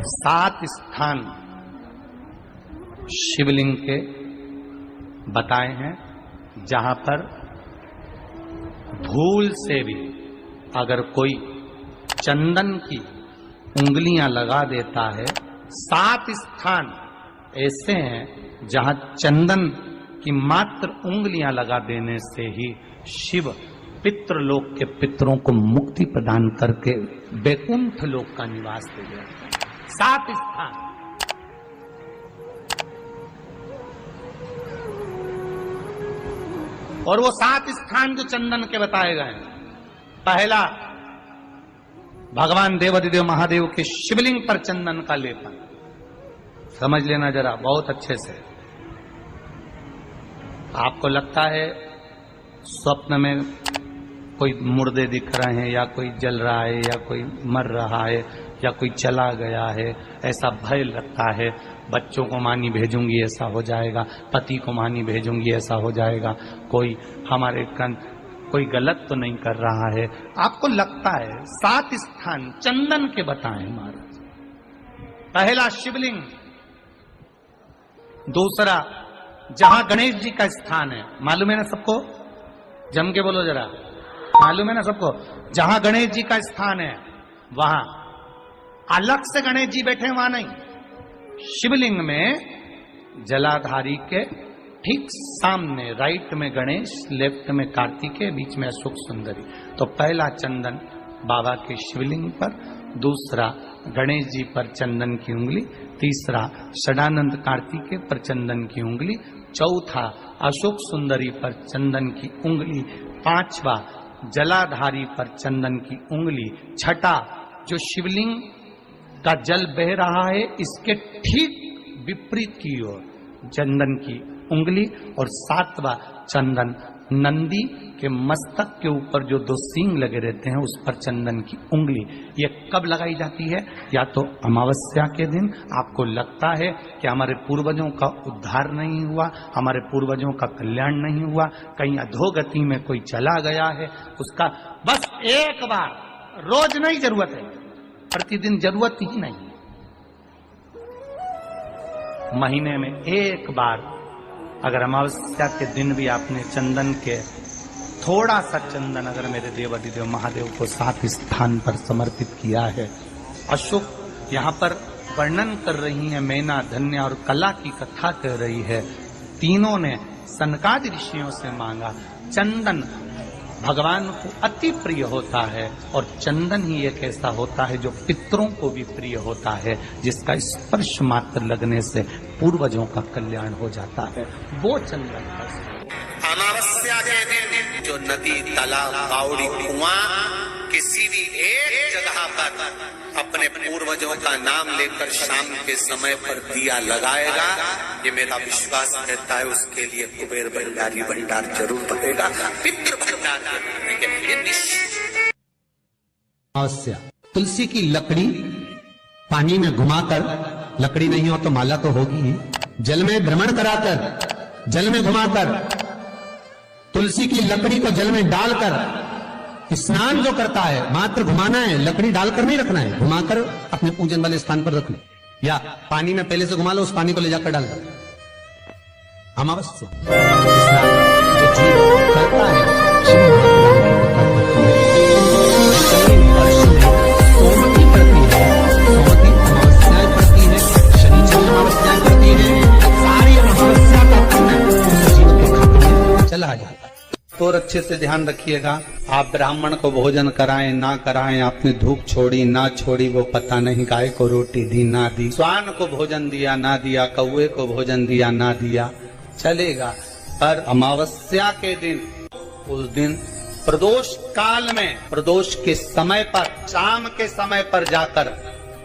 7 स्थान शिवलिंग के बताए हैं जहां पर भूल से भी अगर कोई चंदन की उंगलियां लगा देता है। 7 स्थान ऐसे हैं जहां चंदन की मात्र उंगलियां लगा देने से ही शिव पितृलोक के पितरों को मुक्ति प्रदान करके वैकुंठ लोक का निवास दे गए। 7 स्थान। और वो 7 स्थान जो चंदन के बताए गए हैं, पहला भगवान देवाधिदेव महादेव के शिवलिंग पर चंदन का लेपन। समझ लेना जरा बहुत अच्छे से। आपको लगता है स्वप्न में कोई मुर्दे दिख रहे हैं या कोई जल रहा है या कोई मर रहा है या कोई चला गया है, ऐसा भय लगता है। बच्चों को मानी भेजूंगी ऐसा हो जाएगा, पति को मानी भेजूंगी ऐसा हो जाएगा, कोई हमारे कोई गलत तो नहीं कर रहा है, आपको लगता है। 7 स्थान चंदन के बताएं महाराज। पहला शिवलिंग, दूसरा जहां गणेश जी का स्थान है, मालूम है ना सबको? जम के बोलो जरा, मालूम है ना सबको? जहां गणेश जी का स्थान है वहां अलग से गणेश जी बैठे, वहां नहीं। शिवलिंग में जलाधारी के ठीक सामने राइट में गणेश, लेफ्ट में कार्तिकेय, बीच में अशोक सुंदरी। तो पहला चंदन बाबा के शिवलिंग पर, दूसरा गणेश जी पर चंदन की उंगली, तीसरा षडानंद कार्तिकेय पर चंदन की उंगली, चौथा अशोक सुंदरी पर चंदन की उंगली, पांचवा जलाधारी पर चंदन की उंगली, छठा जो शिवलिंग का जल बह रहा है इसके ठीक विपरीत की ओर चंदन की उंगली, और 7वां चंदन नंदी के मस्तक के ऊपर जो 2 सींग लगे रहते हैं उस पर चंदन की उंगली। ये कब लगाई जाती है? या तो अमावस्या के दिन। आपको लगता है कि हमारे पूर्वजों का उद्धार नहीं हुआ, हमारे पूर्वजों का कल्याण नहीं हुआ, कहीं अधोगति में कोई चला गया है, उसका बस एक बार, रोज नहीं जरूरत है, प्रतिदिन जरूरत ही नहीं, महीने में एक बार अगर अमावस्या के दिन भी आपने चंदन के थोड़ा सा चंदन अगर मेरे देवाधिदेव महादेव को 7 स्थान पर समर्पित किया है। अशोक यहाँ पर वर्णन कर रही है, मैना, धन्य और कला की कथा कह रही है। तीनों ने सनकादि ऋषियों से मांगा। चंदन भगवान को अति प्रिय होता है और चंदन ही एक ऐसा होता है जो पितरों को भी प्रिय होता है, जिसका स्पर्श मात्र लगने से पूर्वजों का कल्याण हो जाता है, वो चंदन का। अमावस्या के दिन जो नदी, तालाब, बावड़ी, कुआं किसी भी एक जगह पर अपने पूर्वजों का नाम लेकर शाम के समय पर दिया लगाएगा, ये मेरा विश्वास रहता है, उसके लिए कुबेर भंडारी भंडार जरूर बनेगा, पितृ भंडार ये निश्चित। अवश्य तुलसी की लकड़ी पानी में घुमाकर, लकड़ी नहीं हो तो माला तो होगी ही, जल में भ्रमण कराकर, जल में घुमाकर, तुलसी की लकड़ी को जल में डालकर स्नान जो करता है, मात्र घुमाना है, लकड़ी डालकर नहीं रखना है, घुमाकर अपने पूजन वाले स्थान पर रखना, या पानी में पहले से घुमा लो, उस पानी को ले जाकर डाल दो। अमावस्या जो जीव करता है सोमती करती है, सोमती अमावस्याएं पड़ती है, शनिचर अमावस्याएं पड़ती है, सारी अमावस्या का पुण्य उस जीव के खाते में चला जाता है। तो अच्छे से ध्यान रखिएगा, आप ब्राह्मण को भोजन कराएं ना कराएं, आपने धूप छोड़ी ना छोड़ी वो पता नहीं, गाय को रोटी दी ना दी, स्वान को भोजन दिया ना दिया, कौवे को भोजन दिया ना दिया, चलेगा। पर अमावस्या के दिन, उस दिन प्रदोष काल में, प्रदोष के समय पर, शाम के समय पर जाकर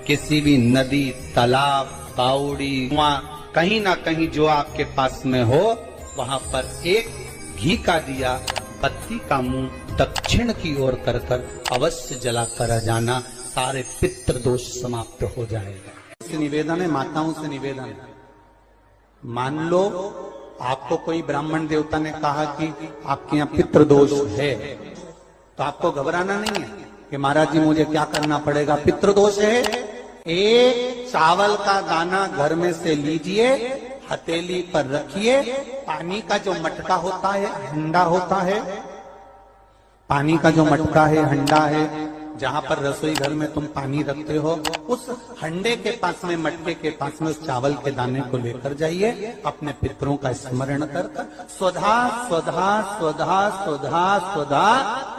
किसी भी नदी, तालाब, बावड़ी, कुआं, कहीं ना कहीं जो आपके पास में हो, वहां पर एक घी का दिया, बत्ती का मुंह दक्षिण की ओर कर अवश्य जला कर जाना, सारे पितृ दोष समाप्त हो जाएगा। निवेदन है, माताओं से निवेदन है, मान लो आपको कोई ब्राह्मण देवता ने कहा कि आपके यहाँ पितृ दोष है, तो आपको घबराना नहीं है कि महाराज जी मुझे क्या करना पड़ेगा, पितृ दोष है एक चावल का दाना घर में से लीजिए, हथेली पर रखिए, पानी का जो मटका होता है, हंडा होता है, पानी का जो मटका है, हंडा है, जहां पर रसोई घर में तुम पानी रखते हो, उस हंडे के पास में, मटके के पास में उस चावल के दाने को लेकर जाइए, अपने पितरों का स्मरण कर स्वधा स्वधा स्वधा स्वधा स्वधा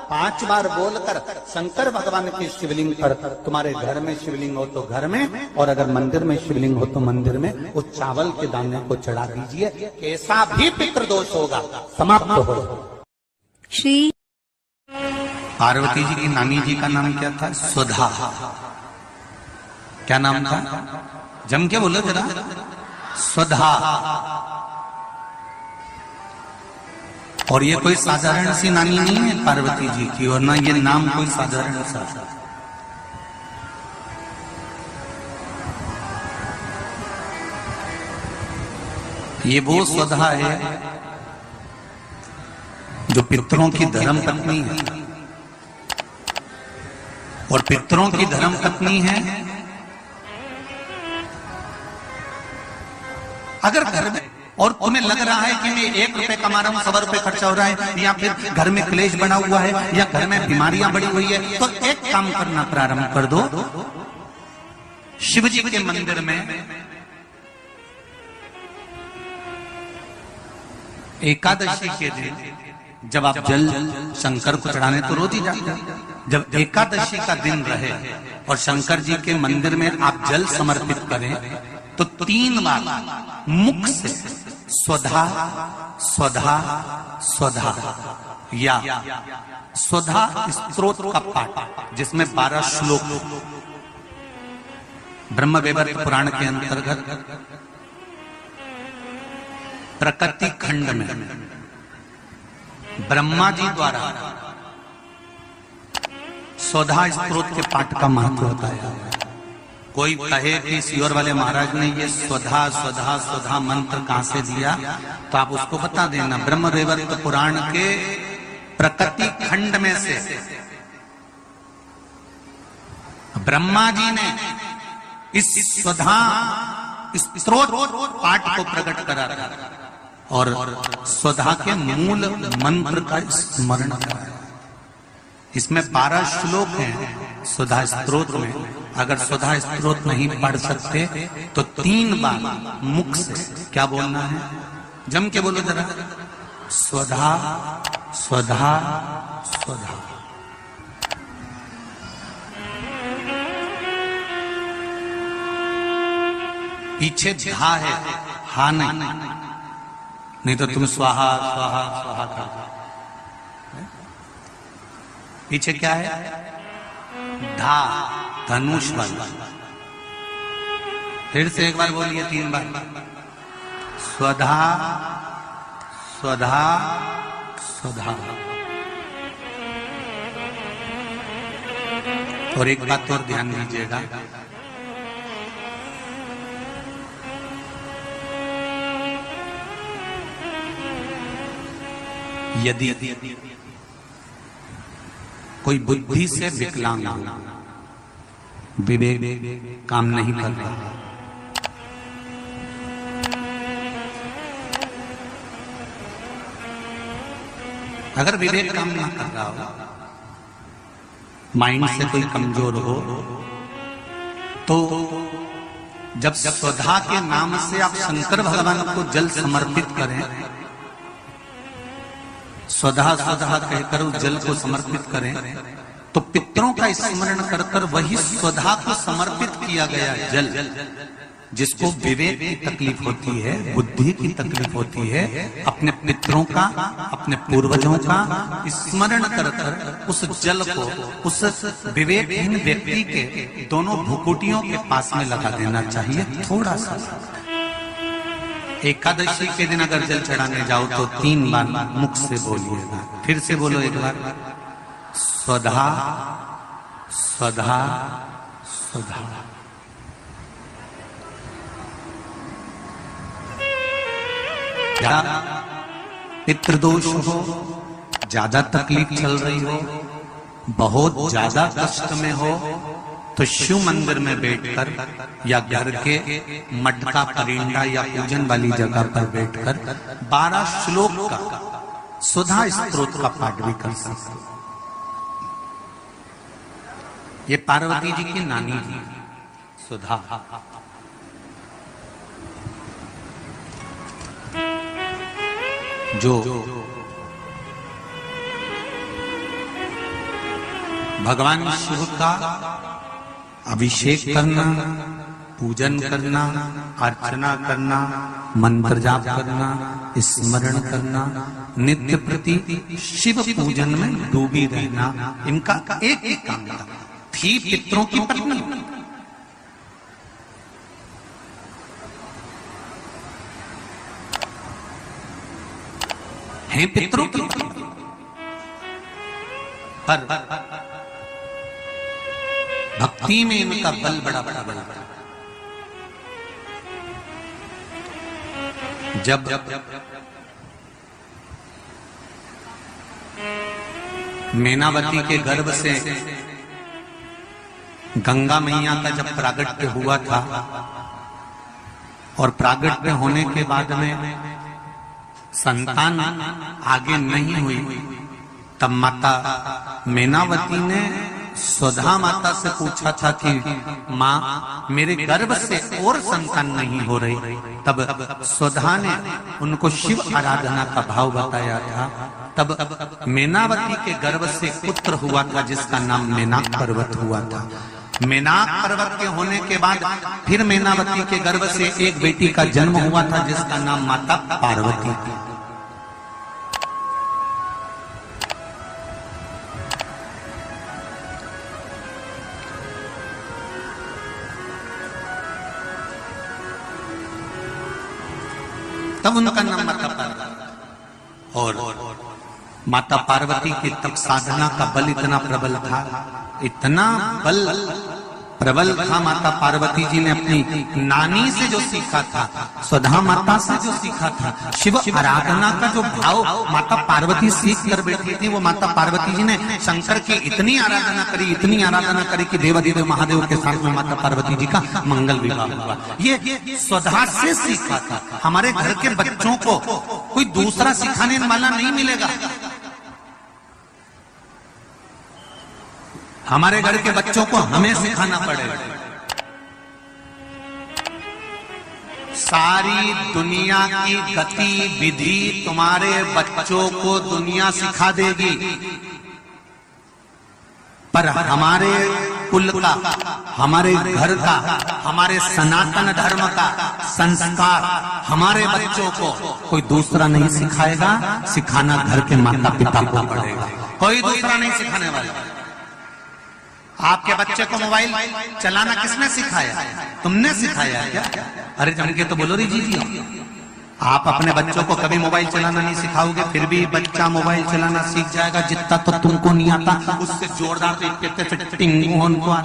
5 बार बोलकर शंकर भगवान की शिवलिंग पर, तुम्हारे घर में शिवलिंग हो तो घर में, और अगर मंदिर में शिवलिंग हो तो मंदिर में, उस चावल के दाने को चढ़ा दीजिए। कैसा भी पितृदोष होगा समाप्त हो। श्री पार्वती जी की नानी जी का नाम क्या था? स्वधा। क्या नाम था? जम के बोलो जरा। स्वधा। और ये कोई साधारण सी नानी नहीं है पार्वती जी की, और ना ये नाम कोई साधारण सा। ये वो स्वधा है जो पितरों की धर्म पत्नी है, और पितरों की धर्म पत्नी है। अगर घर में, और तुम्हें लग रहा है कि मैं 1 रुपए कमा रहा हूं, 100 रुपए खर्चा हो रहा है, या फिर घर में क्लेश बना हुआ है, या घर में बीमारियां बढ़ी हुई है, तो एक काम करना प्रारंभ कर दो। शिव जी के मंदिर में एकादशी के दिन जब आप जल शंकर को चढ़ाने तो रोज ही जाते हैं, जब एकादशी का दिन रहे और शंकर जी के मंदिर में आप जल समर्पित करें, तो 3 बार मुख से स्वधा स्वधा स्वधा या स्वधा स्तोत्र का पाठ, जिसमें 12 श्लोक ब्रह्म वैवर्त पुराण के अंतर्गत प्रकृति खंड में ब्रह्मा जी द्वारा स्वधा स्तोत्र के पाठ का महत्व बताया। कोई कहे कि सियोर वाले महाराज ने ये स्वधा स्वधा स्वधा मंत्र कहां से दिया, तो आप उसको बता देना। ब्रह्म वैवर्त पुराण के प्रकृति खंड में से ब्रह्मा जी ने इस स्वधा स्तोत्र पाठ को प्रकट करा और स्वधा के मूल मंत्र का स्मरण कराया। इसमें 12 श्लोक हैं स्वधा स्तोत्र में। अगर स्वधा स्तोत्र नहीं पढ़ सकते तो 3 बार मुख से क्या बोलना है? जम के बोलो जरा। स्वधा स्वधा स्वधा। पीछे धा है, हा नहीं तो तुम स्वाहा स्वाहा स्वाहा कर। पीछे क्या है? धा, धनुष वाला। फिर से एक बार बोलिए 3 बार। स्वधा स्वधा स्वधा। और एक बात और ध्यान दीजिएगा, यदि कोई बुद्धि से विकलांग हो, विवेक काम नहीं कर रहा, अगर विवेक काम ना कर रहा हो, माइंड से कोई कमजोर हो, तो जब स्वधा के नाम से आप शंकर भगवान को जल समर्पित करें, स्वधा स्वधा कहकर उस जल को समर्पित करें, तो पितरों का स्मरण कर कर वही स्वधा को समर्पित किया गया जल, जिसको विवेक की तकलीफ होती है, बुद्धि की तकलीफ होती है, अपने पितरों का, अपने पूर्वजों का स्मरण कर कर उस जल को उस विवेकहीन व्यक्ति के दोनों भुकुटियों के पास में लगा देना चाहिए। थोड़ा सा एकादशी के दिन अगर जल चढ़ाने जाओ तो 3 बार मुख से बोलिएगा। फिर से बोलो एक बार। स्वधा स्वधा स्वधा। पितृदोष हो, ज्यादा तकलीफ चल रही हो, बहुत ज्यादा कष्ट में हो, तो शिव मंदिर में बैठकर या घर के मटका परिंदा या पूजन वाली जगह पर बैठकर 12 श्लोक का सुधा स्तोत्र का पाठ भी कर सकते हो। ये पार्वती जी की नानी जी सुधा, जो भगवान शिव का अभिषेक करना, पूजन करना, अर्चना करना, मंत्र जाप करना, स्मरण करना, नित्य प्रति शिव पूजन में डूबी रहना, इनका एक ही काम था। थी पितरों की पत्नी, हैं पितरों की, पर भक्ति में इनका बल बड़ा बड़ा बड़ा बड़ा। जब मैनावती के गर्भ से गंगा मैया का जब प्रागट्य हुआ था और प्रागट्य होने के बाद में संतान आगे नहीं हुई, तब माता मैनावती ने सुधा माता से पूछा था कि माँ मेरे गर्भ से और संतान नहीं हो रही। तब सुधा ने उनको शिव आराधना का भाव बताया था। तब मैनावती के गर्भ से पुत्र हुआ था जिसका नाम मैनाक पर्वत हुआ था। मैनाक पर्वत के होने के बाद फिर मैनावती के गर्भ से एक बेटी का जन्म हुआ था जिसका नाम माता पार्वती थी। तब उनका नाम माता पार्वती। और माता पार्वती की तब साधना का बल इतना प्रबल था, इतना बल प्रबल था। माता पार्वती जी ने अपनी नानी से जो सीखा था, सुधा माता से जो सीखा था, शिव आराधना का जो भाव माता पार्वती सीख कर बैठी थी, वो माता पार्वती जी ने शंकर की इतनी आराधना करी, इतनी आराधना करी कि देवाधिदेव महादेव के साथ में माता पार्वती जी का मंगल विवाह हुआ। ये सुधा से सीखा था। हमारे घर के बच्चों को कोई दूसरा सिखाने वाला नहीं मिलेगा। हमारे घर के बच्चों को हमें सिखाना पड़ेगा। सारी दुनिया की गति विधि तुम्हारे बच्चों को दुनिया सिखा देगी, पर हमारे कुल का, हमारे घर का, हमारे सनातन धर्म का संस्कार हमारे बच्चों को कोई दूसरा नहीं सिखाएगा। सिखाना घर के माता पिता को पड़ेगा, कोई दूसरा नहीं सिखाने वाला। आपके बच्चे को मोबाइल चलाना किसने सिखाया? तुमने सिखाया क्या? अरे जम के तो बोलो री जी। आप अपने बच्चों को कभी मोबाइल चलाना नहीं सिखाओगे, फिर भी बच्चा मोबाइल चलाना सीख जाएगा। जितना तो तुमको नहीं आता उससे जोरदार उनको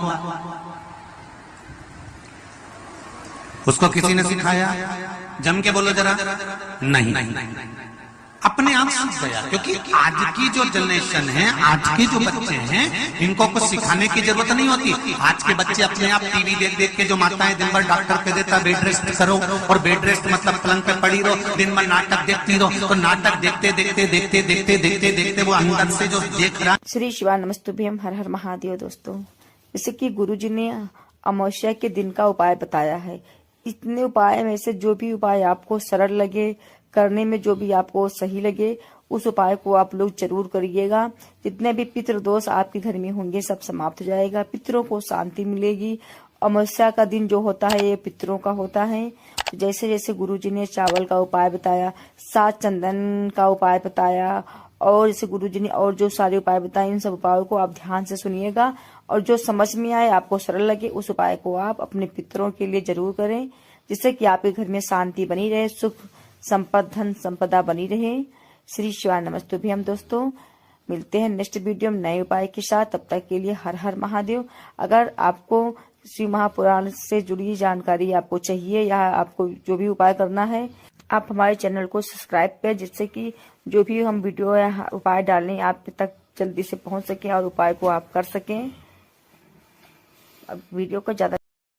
उसको किसी ने सिखाया? जम के बोलो जरा। नहीं, अपने आप सीख गया। क्योंकि आज की जो जनरेशन है, आज के जो बच्चे हैं, इनको कुछ सिखाने की जरूरत नहीं होती। आज के बच्चे अपने आप टीवी देख देख के, जो माताएं दिन भर डॉक्टर कह देता बेड रेस्ट करो, और बेड रेस्ट मतलब पलंग पे पड़ी रहो, दिन भर नाटक देखती रहो, तो नाटक देखते देखते देखते देखते देखते देखते वो अंदर से जो देख रहा। श्री शिवा नमस्तुभ्यम, हर हर महादेव। दोस्तों, जैसे कि गुरुजी ने अमावस्या के दिन का उपाय बताया है, इतने उपाय में से जो भी उपाय आपको सरल लगे, करने में जो भी आपको सही लगे, उस उपाय को आप लोग जरूर करिएगा। जितने भी पितृ दोष आपके घर में होंगे सब समाप्त हो जाएगा, पितरों को शांति मिलेगी। अमावस्या का दिन जो होता है ये पितरों का होता है। जैसे जैसे गुरुजी ने चावल का उपाय बताया, 7 चंदन का उपाय बताया, और जैसे गुरुजी ने और जो सारे उपाय बताए, इन सब उपायों को आप ध्यान से सुनिएगा, और जो समझ में आए, आपको सरल लगे, उस उपाय को आप अपने पितरों के लिए जरूर करें, जिससे कि आपके घर में शांति बनी रहे, सुख संपद धन संपदा बनी रहे। श्री शिवाय नमस्तुभ्यम। दोस्तों, मिलते हैं नेक्स्ट वीडियो में नए उपाय के साथ। तब तक के लिए हर हर महादेव। अगर आपको श्री महापुराण से जुड़ी जानकारी आपको चाहिए, या आपको जो भी उपाय करना है, आप हमारे चैनल को सब्सक्राइब करें, जिससे कि जो भी हम वीडियो या उपाय डालें आप तक जल्दी से पहुंच सके और उपाय को आप कर सकें। अब वीडियो को ज़्यादा